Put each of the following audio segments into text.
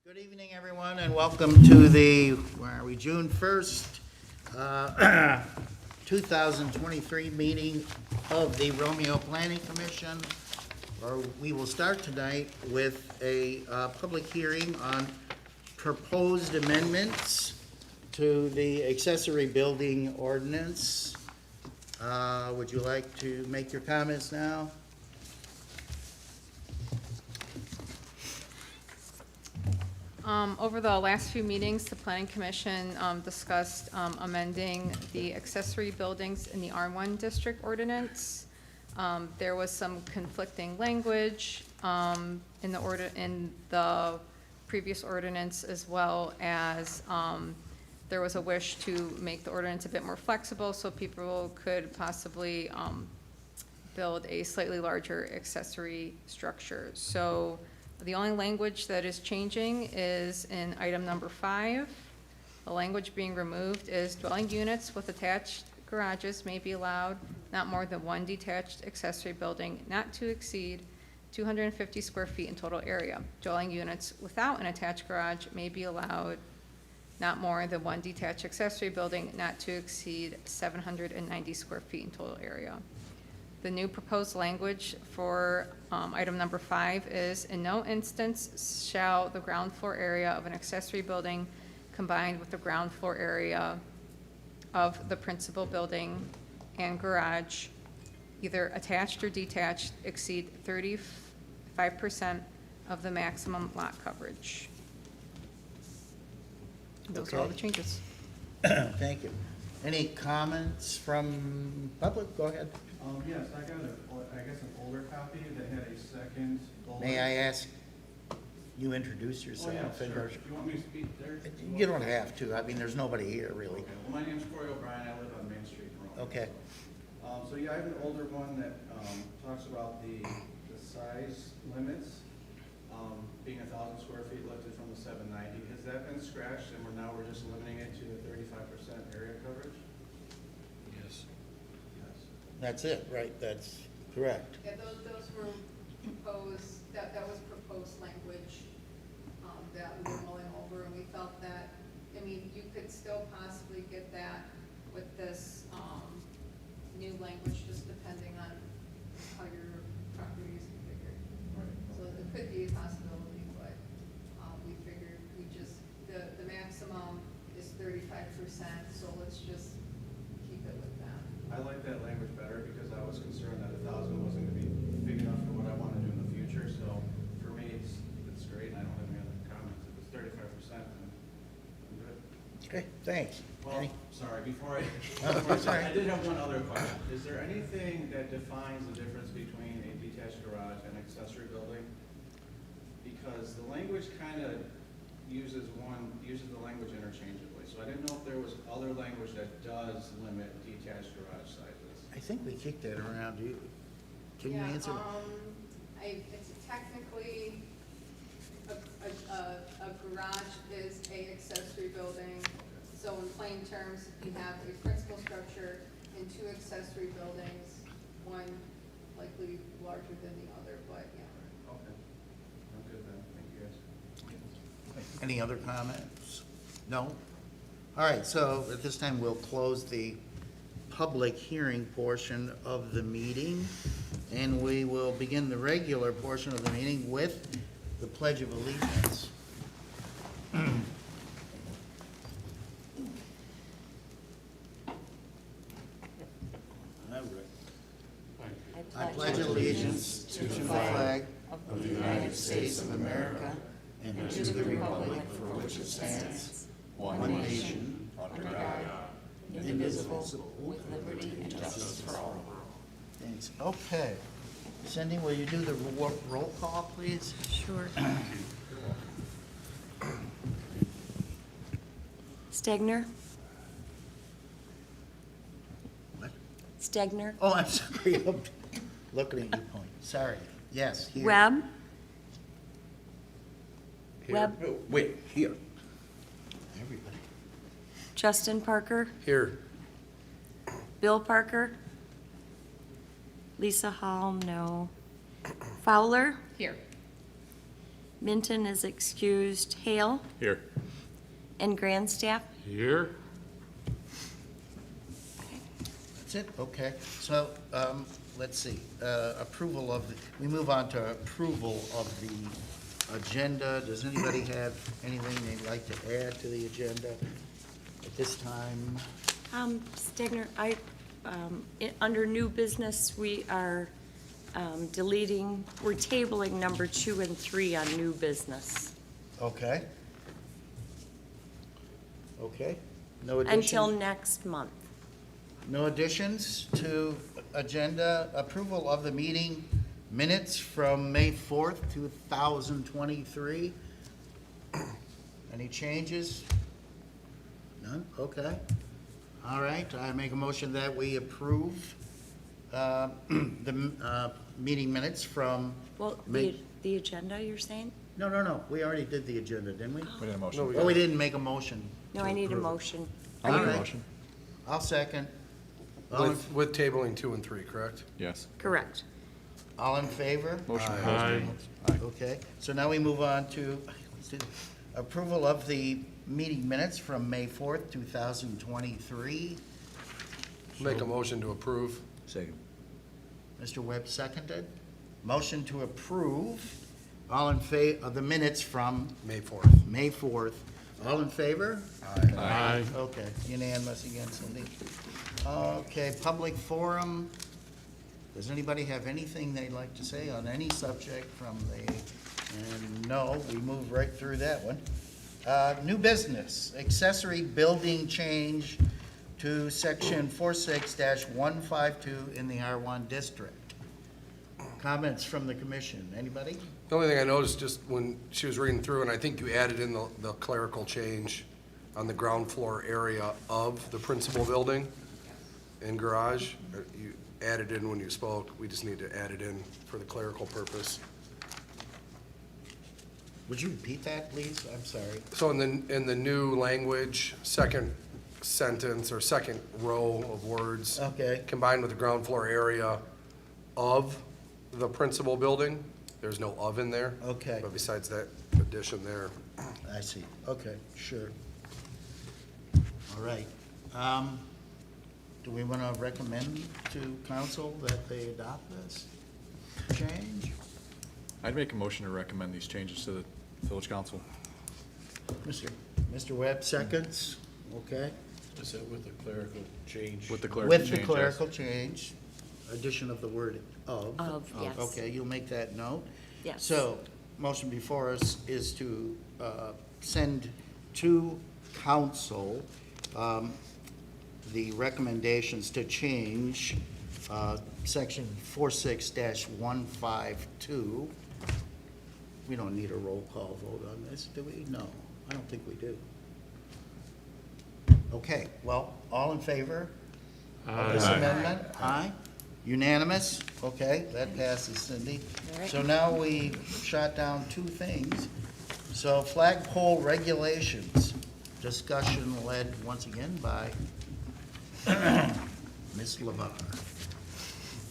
Good evening, everyone, and welcome to the, where are we, June 1st, 2023 meeting of the Romeo Planning Commission. We will start tonight with a public hearing on proposed amendments to the accessory building ordinance. Would you like to make your comments now? Over the last few meetings, the Planning Commission discussed amending the accessory buildings in the R1 district ordinance. There was some conflicting language in the previous ordinance, as well as there was a wish to make the ordinance a bit more flexible so people could possibly build a slightly larger accessory structure. So the only language that is changing is in item number 5. The language being removed is dwelling units with attached garages may be allowed not more than one detached accessory building not to exceed 250 square feet in total area. Dwelling units without an attached garage may be allowed not more than one detached accessory building not to exceed 790 square feet in total area. The new proposed language for item number 5 is, in no instance shall the ground floor area of an accessory building combined with the ground floor area of the principal building and garage, either attached or detached, exceed 35% of the maximum lot coverage. Those are all the changes. Thank you. Any comments from public? Go ahead. Yes, I got an older copy that had a second bullet. May I ask you introduce yourself? Oh, yeah, sure. Do you want me to speak there? You don't have to. I mean, there's nobody here, really. Okay. Well, my name's Corey O'Brien. I live on Main Street in Romeo. Okay. So yeah, I have an older one that talks about the size limits being 1,000 square feet lifted from the 790. Has that been scratched and we're just limiting it to the 35% area coverage? Yes. Yes. That's it, right? That's correct. Yeah, those were proposed, that was proposed language that we were mulling over, and we felt that, I mean, you could still possibly get that with this new language, just depending on how your property is configured. Right. So it could be a possibility, but we figured the maximum is 35%, so let's just keep it with that. I like that language better because I was concerned that 1,000 wasn't going to be big enough for what I want to do in the future. So for me, it's great, and I don't have any other comments. If it's 35%, then I'm good. Okay, thanks. Well, Any- sorry, before sorry. I did have one other question. Is there anything that defines the difference between a detached garage and accessory building? Because the language kind of uses the language interchangeably. So I didn't know if there was other language that does limit detached garage sizes. I think we kicked that around. Can you answer? It's technically, a garage is a accessory building. So in plain terms, you have a principal structure and 2 accessory buildings, one likely larger than the other, but yeah. Okay. I'm good then. Thank you, guys. Any other comments? No? All right, so at this time, we'll close the public hearing portion of the meeting, and we will begin the regular portion of the meeting with the Pledge of Allegiance. I pledge allegiance to the flag of the United States of America and to the republic for which it stands, one nation, under God, indivisible, with liberty and justice for all. Thanks. Okay. Cindy, will you do the roll call, please? Sure. Stegner? What? Stegner? Oh, I'm sorry. I'm looking at you, point. Sorry. Yes, here. Webb? Here. Webb? Oh, wait, here. Everybody. Justin Parker? Here. Bill Parker? Lisa Hall, no. Fowler? Here. Minton is excused. Hale Here. and Grandstaff. Here. That's it, okay. So, let's see, approval of, we move on to approval of the agenda. Does anybody have anything they'd like to add to the agenda at this time? Stegner, under new business, we are deleting, we're tabling number 2 and 3 on new business. Okay. Okay, no additions? Until next month. No additions to agenda. Approval of the meeting minutes from May 4th, 2023. Any changes? None? Okay. All right, I make a motion that we approve the meeting minutes from Well, May. the agenda, you're saying? No, we already did the agenda, didn't we? We need a motion. Oh, we didn't make a motion. No, to I need a approve. motion. I'll make All a right. motion. I'll second. All in, With tabling 2 and 3, correct? Yes. Correct. all in favor? Motion to Aye. post. Okay, so now we move on to approval of the meeting minutes from May 4th, 2023. Make a motion to approve. Second. Mr. Webb seconded. Motion to approve, all in favor of the minutes from May 4th. May 4th. All in favor? Aye. Okay, unanimous again, Cindy. Okay, public forum. Does anybody have anything they'd like to say on any subject from the, and no, we move right through that one. New business, accessory building change to section 46-152 in the R1 district. Comments from the commission, anybody? The only thing I noticed just when she was reading through, and I think you added in the clerical change on the ground floor area of the principal building and garage. You added in when you spoke. We just need to add it in for the clerical purpose. Would you repeat that, please? I'm sorry. So in the new language, second sentence or second row of words, Okay, combined with the ground floor area of the principal building, there's no of in there. okay, But besides that addition there, I see. Okay, sure. All right. Do we want to recommend to council that they adopt this change? I'd make a motion to recommend these changes to the village council. Mr. Webb seconds, okay? is that with the clerical change? With the clerical With change, the yes. clerical change, addition of the word of. Of, yes. Okay, you'll make that note. Yes. So, motion before us is to send to council the recommendations to change section 46-152. We don't need a roll call vote on this, do we? No, I don't think we do. Okay, well, all in favor of this amendment? Aye. Unanimous? Okay, that passes, Cindy. All right. So now we shot down 2 things. So flagpole regulations, discussion led once again by Ms. LeVar.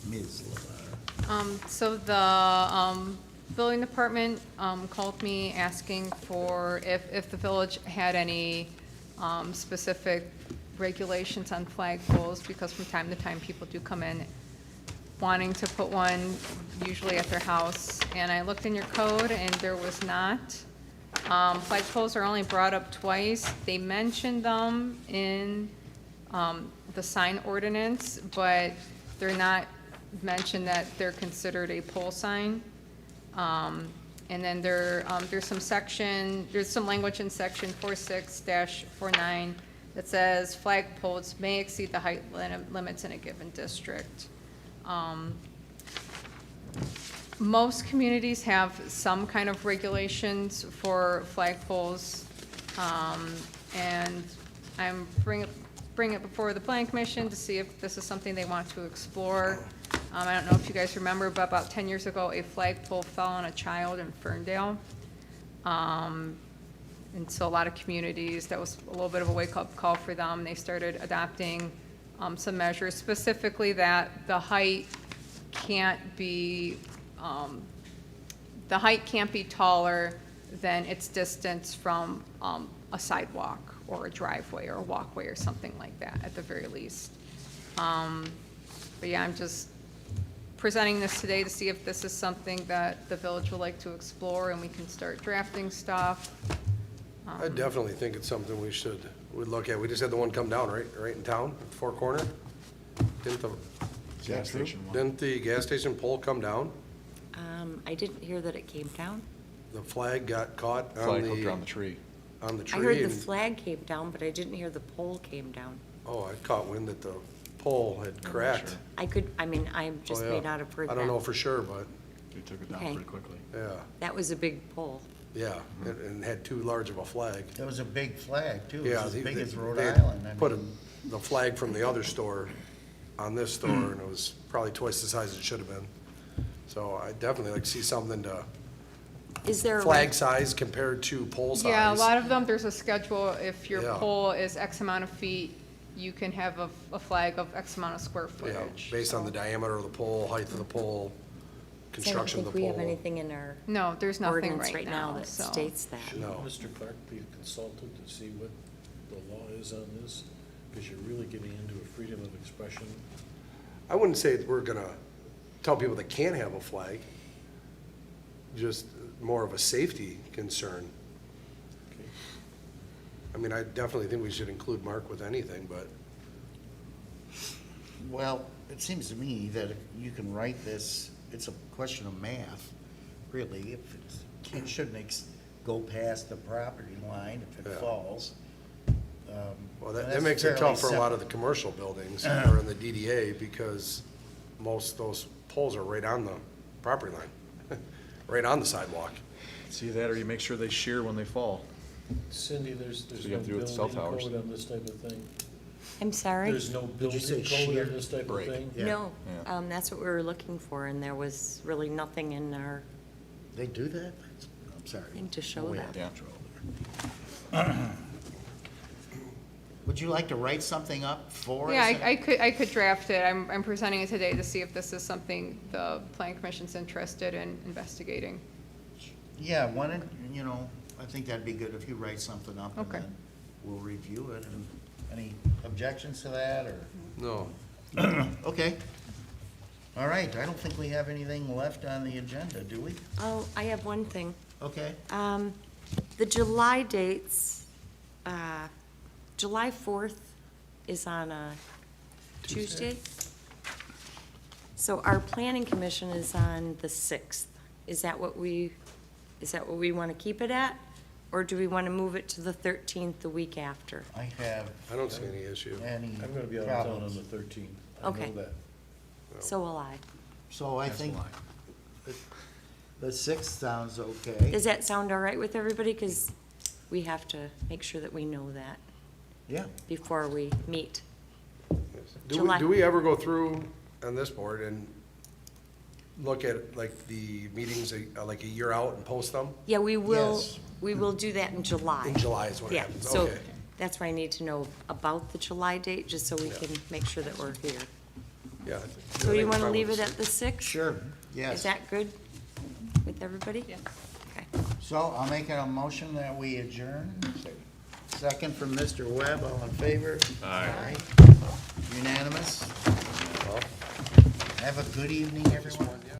Ms. LeVar. So the building department called me asking for if the village had any specific regulations on flagpoles, because from time to time, people do come in wanting to put one, usually at their house. And I looked in your code, and there was not. Flagpoles are only brought up twice. They mentioned them in the sign ordinance, but they're not mentioned that they're considered a pole sign. And then there's some language in section 46-49 that says flagpoles may exceed the height limits in a given district. Most communities have some kind of regulations for flagpoles, and I'm bring it before the planning commission to see if this is something they want to explore. I don't know if you guys remember, but about 10 years ago, a flagpole fell on a child in Ferndale. And so a lot of communities, that was a little bit of a wake-up call for them. They started adopting some measures, specifically that the height can't be, the height can't be taller than its distance from a sidewalk or a driveway or a walkway or something like that, at the very least. But yeah, I'm just presenting this today to see if this is something that the village would like to explore, and we can start drafting stuff. I definitely think it's something we'd look at. We just had the one come down, right in town, Four Corner. Didn't the Gas station one. Didn't the gas station pole come down? I didn't hear that it came down. The flag got caught on Flag hooked around the tree. on the I tree. heard the and- flag came down, but I didn't hear the pole came down. Oh, I caught wind that the pole had cracked. sure. I just Oh, may yeah. not have heard that. I don't know for sure, but, They took it down Okay. pretty quickly. yeah, That was a big pole. yeah, and had too large of a flag. It was a big flag, too. It Yeah, was as big as Rhode they Island. I put mean, the flag from the other store on this store, and it was probably twice the size it should have been. So I definitely like to see something to, Is there a? flag size compared to pole size. Yeah, a lot of them, there's a schedule. If your Yeah. pole is X amount of feet, you can have a flag of X amount of square Yeah, footage. based on the diameter of the pole, height of the pole, construction of the I don't think we have pole. anything in our No, there's nothing ordinance right now, that so. states that. No. Mr. Clark be a consultant to see what the law is on this? Because you're really getting into a freedom of expression. I wouldn't say we're gonna tell people they can't have a flag, just more of a safety concern. Okay. I mean, I definitely think we should include Mark with anything, but Well, it seems to me that if you can write this, it's a question of math, really. If it shouldn't go past the property line if it Yeah. falls. well, that That's makes it fairly tough for a lot of the simple. commercial buildings or in the DDA because most of those poles are right on the property line, right on the sidewalk. See that, or you make sure they shear when they fall. Cindy, there's you no have to do it with cell building towers. code on this type of thing? I'm sorry? There's no you building say code shear? on this type of Break. thing? Yeah. No, Yeah. that's what we were looking for, and there was really nothing in our They do that? I'm sorry. thing to show We that. have Yeah. control there. Would you like to write something up for us? Yeah, I could draft it. I'm presenting it today to see if this is something the planning commission's interested in investigating. Yeah, why don't, I think that'd be good if you write something up. and Okay. then we'll review it. And any objections to that, or? No, Okay. All right, I don't think we have anything left on the agenda, do we? Oh, I have one thing. Okay. The July dates, July 4th is on a Tuesday. So our planning commission is on the 6th. Is that what we want to keep it at? Or do we want to move it to the 13th, the week after? I have I don't see any issue. any I'm gonna be out of town on problems. the 13th. I Okay. know that. So will I. So I That's think why. the 6th sounds okay. Does that sound all right with everybody? Because we have to make sure that we know that Yeah. before we meet. Do we ever go through on this board and look at like the meetings like a year out and post them? Yeah, we will, Yes. we will do that in July. In July is when it Yeah, happens, so okay. that's why I need to know about the July date, just so we Yeah. can make sure that we're here. Yeah. So you want to Fine leave with it at the 6th? Sure, yes. Is that good with everybody? Yes. Okay. So I'll make a motion that we adjourn. Second from Mr. Webb, all in favor? Aye. Unanimous? Well, Have a good evening, everyone.